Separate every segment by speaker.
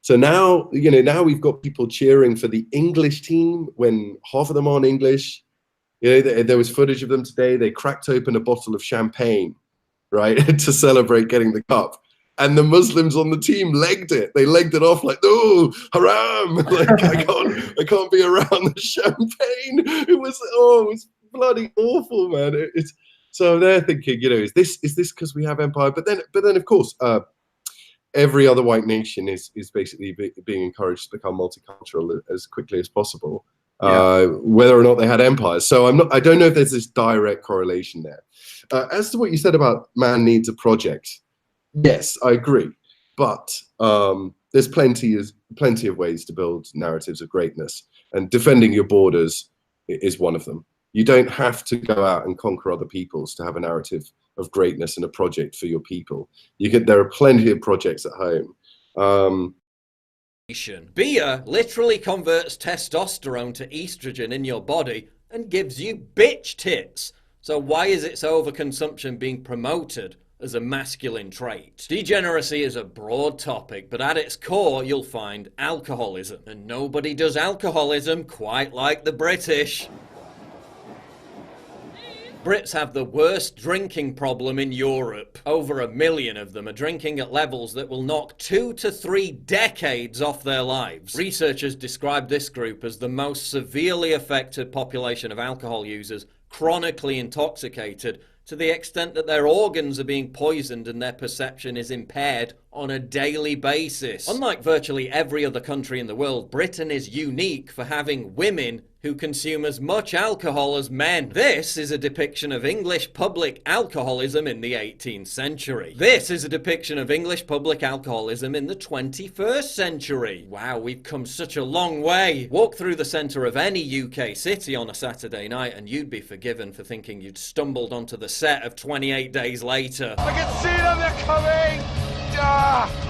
Speaker 1: So now, now we've got people cheering for the English team when half of them aren't English. There was footage of them today. They cracked open a bottle of champagne, right, to celebrate getting the cup. And the Muslims on the team legged it. They legged it off like, oh, haram! Like I can't be around the champagne. It was bloody awful, man. So they're thinking, is this because we have empire? But then of course, every other white nation is basically being encouraged to become multicultural as quickly as possible, whether or not they had empires. So I don't know if there's this direct correlation there. As to what you said about man needs a project, yes, I agree. But there's plenty of ways to build narratives of greatness, and defending your borders is one of them. You don't have to go out and conquer other peoples to have a narrative of greatness and a project for your people. There are plenty of projects at home.
Speaker 2: Beer literally converts testosterone to estrogen in your body and gives you bitch tits. So why is its overconsumption being promoted as a masculine trait? Degeneracy is a broad topic, but at its core you'll find alcoholism. And nobody does alcoholism quite like the British. Brits have the worst drinking problem in Europe. Over 1 million of them are drinking at levels that will knock 2 to 3 decades off their lives. Researchers describe this group as the most severely affected population of alcohol users, chronically intoxicated, to the extent that their organs are being poisoned and their perception is impaired on a daily basis. Unlike virtually every other country in the world, Britain is unique for having women who consume as much alcohol as men. This is a depiction of English public alcoholism in the 18th century. This is a depiction of English public alcoholism in the 21st century. Wow, we've come such a long way. Walk through the centre of any UK city on a Saturday night and you'd be forgiven for thinking you'd stumbled onto the set of 28 Days Later.
Speaker 3: I can see them, they're coming! Ah!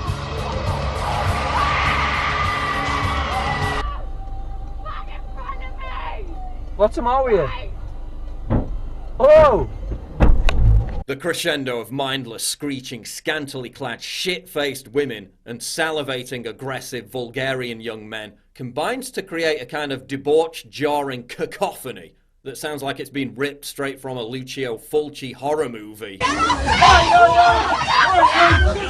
Speaker 4: What's the matter with you? Oh!
Speaker 2: The crescendo of mindless, screeching, scantily clad, shit-faced women and salivating, aggressive, vulgarian young men combines to create a kind of debauched, jarring cacophony that sounds like it's been ripped straight from a Lucio Fulci horror movie.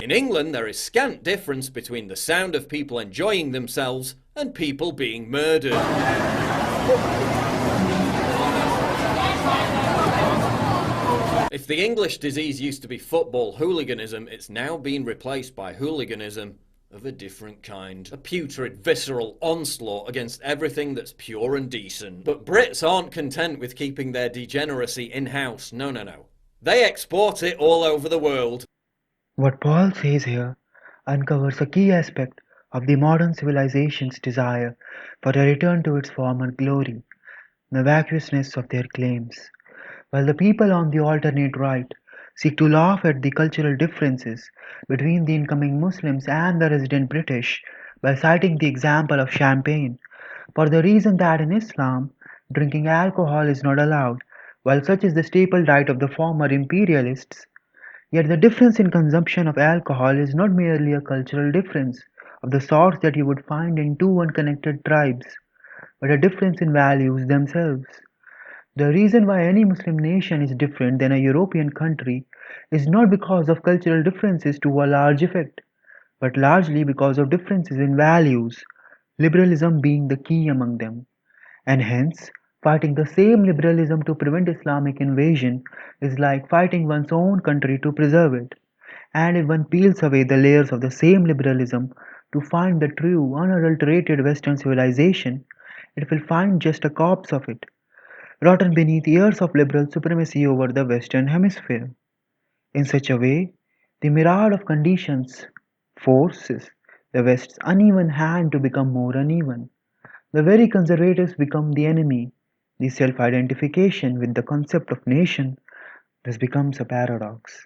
Speaker 2: In England, there is scant difference between the sound of people enjoying themselves and people being murdered. If the English disease used to be football hooliganism, it's now been replaced by hooliganism of a different kind. A putrid, visceral onslaught against everything that's pure and decent. But Brits aren't content with keeping their degeneracy in-house. No. They export it all over the world.
Speaker 5: What Paul says here uncovers a key aspect of the modern civilization's desire for a return to its former glory, the vacuousness of their claims. While the people on the alternate right seek to laugh at the cultural differences between the incoming Muslims and the resident British by citing the example of champagne, for the reason that in Islam, drinking alcohol is not allowed, while such is the staple diet of the former imperialists, yet the difference in consumption of alcohol is not merely a cultural difference of the sort that you would find in two unconnected tribes, but a difference in values themselves. The reason why any Muslim nation is different than a European country is not because of cultural differences to a large effect, but largely because of differences in values, liberalism being the key among them. And hence, fighting the same liberalism to prevent Islamic invasion is like fighting one's own country to preserve it. And if one peels away the layers of the same liberalism to find the true, unadulterated Western civilization, it will find just a corpse of it, rotten beneath years of liberal supremacy over the Western Hemisphere. In such a way, the myriad of conditions forces the West's uneven hand to become more uneven. The very conservatives become the enemy. The self identification with the concept of nation thus becomes a paradox.